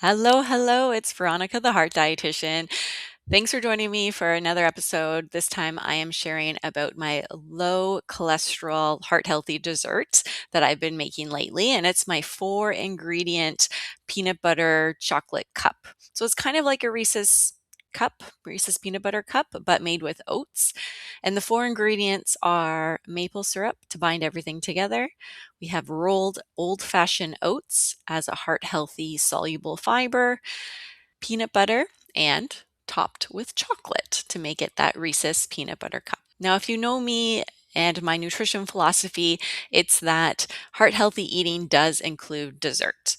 Hello, hello. It's Veronica, the heart dietitian. Thanks for joining me for another episode. This time I am sharing about my low cholesterol, heart healthy dessert that I've been making lately. And it's my 4 ingredient peanut butter chocolate cup. So it's kind of like a Reese's peanut butter cup, but made with oats. And the 4 ingredients are maple syrup to bind everything together. We have rolled old fashioned oats as a heart healthy soluble fiber, peanut butter, and topped with chocolate to make it that Reese's peanut butter cup. Now, if you know me and my nutrition philosophy, it's that heart healthy eating does include dessert.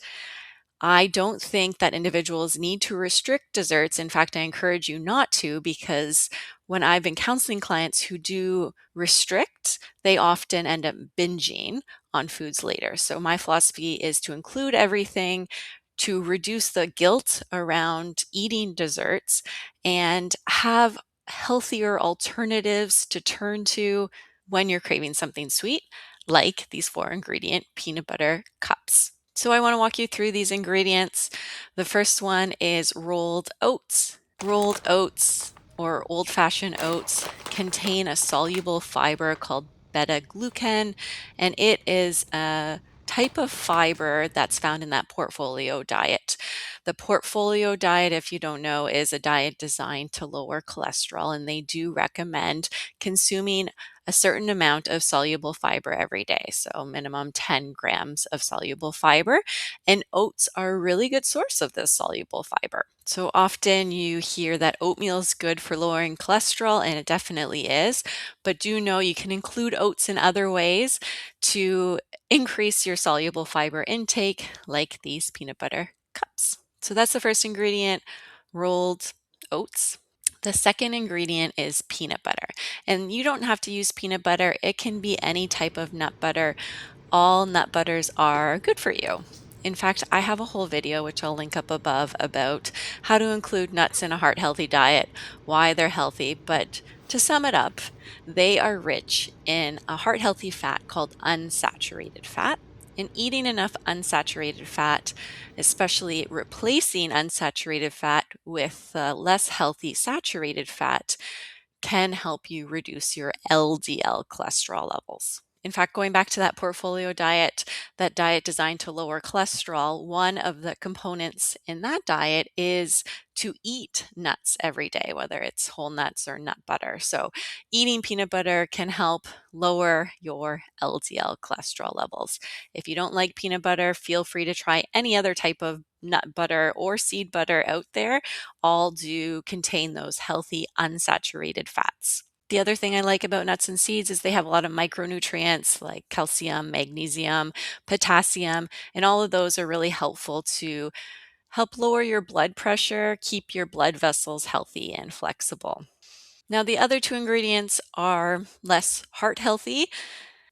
I don't think that individuals need to restrict desserts. In fact, I encourage you not to because when I've been counseling clients who do restrict, they often end up binging on foods later. So, my philosophy is to include everything to reduce the guilt around eating desserts and have healthier alternatives to turn to when you're craving something sweet, like these 4 ingredient peanut butter cups. So I want to walk you through these ingredients. The first one is rolled oats. Rolled oats or old fashioned oats contain a soluble fiber called beta glucan, and it is a type of fiber that's found in that portfolio diet. The portfolio diet, if you don't know, is a diet designed to lower cholesterol, and they do recommend consuming a certain amount of soluble fiber every day. So, minimum 10 grams of soluble fiber. And oats are a really good source of this soluble fiber. So, often you hear that oatmeal is good for lowering cholesterol, and it definitely is. But do know you can include oats in other ways to increase your soluble fiber intake, like these peanut butter cups. So, that's the first ingredient, rolled oats. The second ingredient is peanut butter. And you don't have to use peanut butter, it can be any type of nut butter. All nut butters are good for you. In fact, I have a whole video, which I'll link up above, about how to include nuts in a heart healthy diet, why they're healthy. But to sum it up, they are rich in a heart healthy fat called unsaturated fat. And eating enough unsaturated fat, especially replacing unsaturated fat with less healthy saturated fat, can help you reduce your LDL cholesterol levels. In fact, going back to that portfolio diet, that diet designed to lower cholesterol, one of the components in that diet is to eat nuts every day, whether it's whole nuts or nut butter. So, eating peanut butter can help lower your LDL cholesterol levels. If you don't like peanut butter, feel free to try any other type of nut butter or seed butter out there. All do contain those healthy unsaturated fats. The other thing I like about nuts and seeds is they have a lot of micronutrients like calcium, magnesium, potassium, and all of those are really helpful to help lower your blood pressure, keep your blood vessels healthy and flexible. Now, the other 2 ingredients are less heart healthy.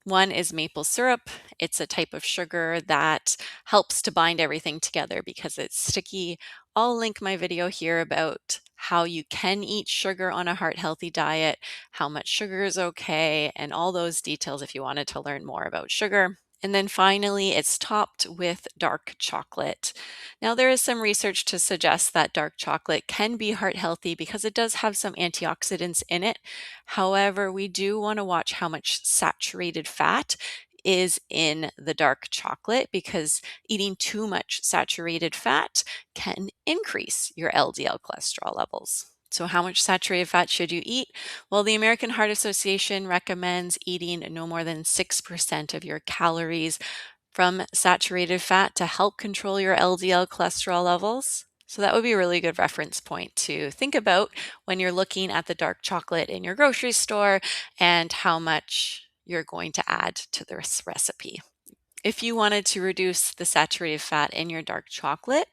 One is maple syrup. It's a type of sugar that helps to bind everything together because it's sticky. I'll link my video here about how you can eat sugar on a heart healthy diet, how much sugar is okay, and all those details if you wanted to learn more about sugar. And then finally, it's topped with dark chocolate. Now, there is some research to suggest that dark chocolate can be heart healthy because it does have some antioxidants in it. However, we do want to watch how much saturated fat is in the dark chocolate because eating too much saturated fat can increase your LDL cholesterol levels. So, how much saturated fat should you eat? Well, the American Heart Association recommends eating no more than 6% of your calories from saturated fat to help control your LDL cholesterol levels. So, that would be a really good reference point to think about when you're looking at the dark chocolate in your grocery store and how much you're going to add to this recipe. If you wanted to reduce the saturated fat in your dark chocolate,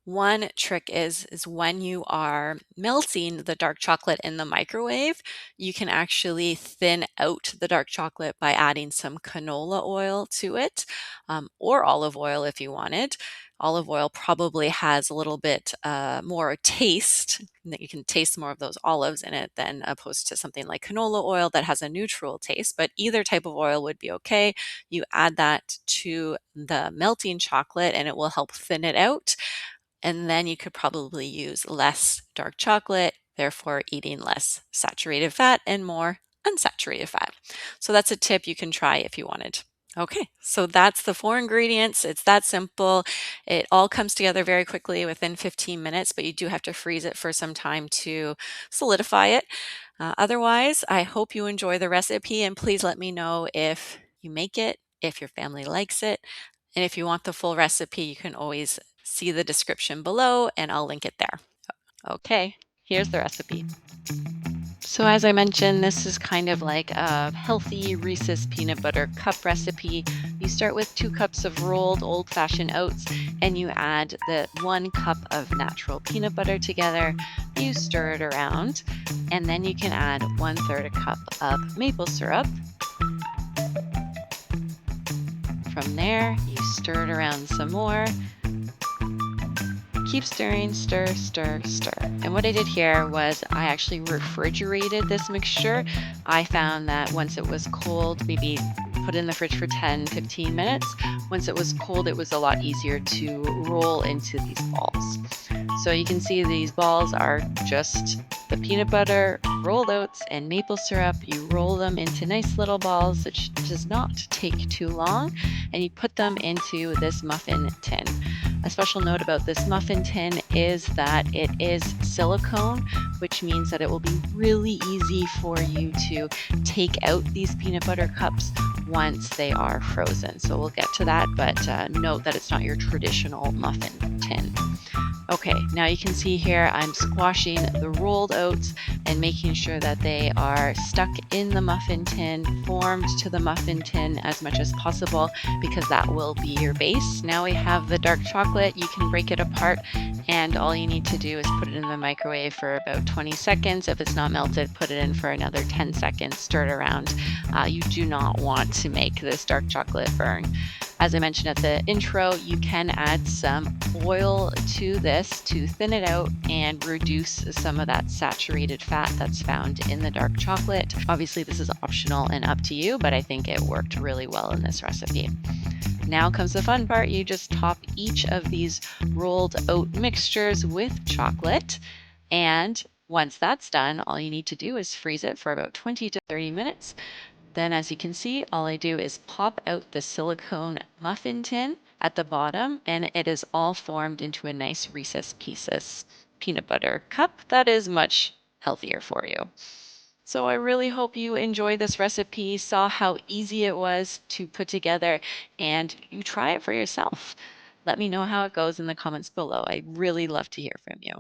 one trick is when you are melting the dark chocolate in the microwave, you can actually thin out the dark chocolate by adding some canola oil to it, or olive oil if you wanted. Olive oil probably has a little bit more taste, that you can taste more of those olives in it than opposed to something like canola oil that has a neutral taste, but either type of oil would be okay. You add that to the melting chocolate and it will help thin it out. And then you could probably use less dark chocolate, therefore eating less saturated fat and more unsaturated fat. So that's a tip you can try if you wanted. Okay, so that's the four ingredients. It's that simple. It all comes together very quickly within 15 minutes, but you do have to freeze it for some time to solidify it. Otherwise, I hope you enjoy the recipe, and please let me know if you make it, if your family likes it. And if you want the full recipe, you can always see the description below and I'll link it there. Okay, here's the recipe. So as I mentioned, this is kind of like a healthy Reese's peanut butter cup recipe. You start with 2 cups of rolled old-fashioned oats and you add the 1 cup of natural peanut butter together. You stir it around and then you can add 1/3 a cup of maple syrup. From there, you stir it around some more. Keep stirring, stir, stir, stir. And what I did here was I actually refrigerated this mixture. I found that once it was cold, maybe put it in the fridge for 10, 15 minutes. Once it was cold, it was a lot easier to roll into these balls. So you can see these balls are just the peanut butter, rolled oats, and maple syrup. You roll them into nice little balls, which does not take too long, and you put them into this muffin tin. A special note about this muffin tin is that it is silicone, which means that it will be really easy for you to take out these peanut butter cups once they are frozen. So we'll get to that, but note that it's not your traditional muffin tin. Okay, now you can see here I'm squashing the rolled oats and making sure that they are stuck in the muffin tin, formed to the muffin tin as much as possible because that will be your base. Now we have the dark chocolate. You can break it apart and all you need to do is put it in the microwave for about 20 seconds. If it's not melted, put it in for another 10 seconds, stir it around. You do not want to make this dark chocolate burn. As I mentioned at the intro, you can add some oil to this to thin it out and reduce some of that saturated fat that's found in the dark chocolate. Obviously, this is optional and up to you, but I think it worked really well in this recipe. Now comes the fun part. You just top each of these rolled oat mixtures with chocolate. And once that's done, all you need to do is freeze it for about 20 to 30 minutes. Then as you can see, all I do is pop out the silicone muffin tin at the bottom and it is all formed into a nice Reese's Pieces peanut butter cup that is much healthier for you. So I really hope you enjoyed this recipe, saw how easy it was to put together, and you try it for yourself. Let me know how it goes in the comments below. I'd really love to hear from you.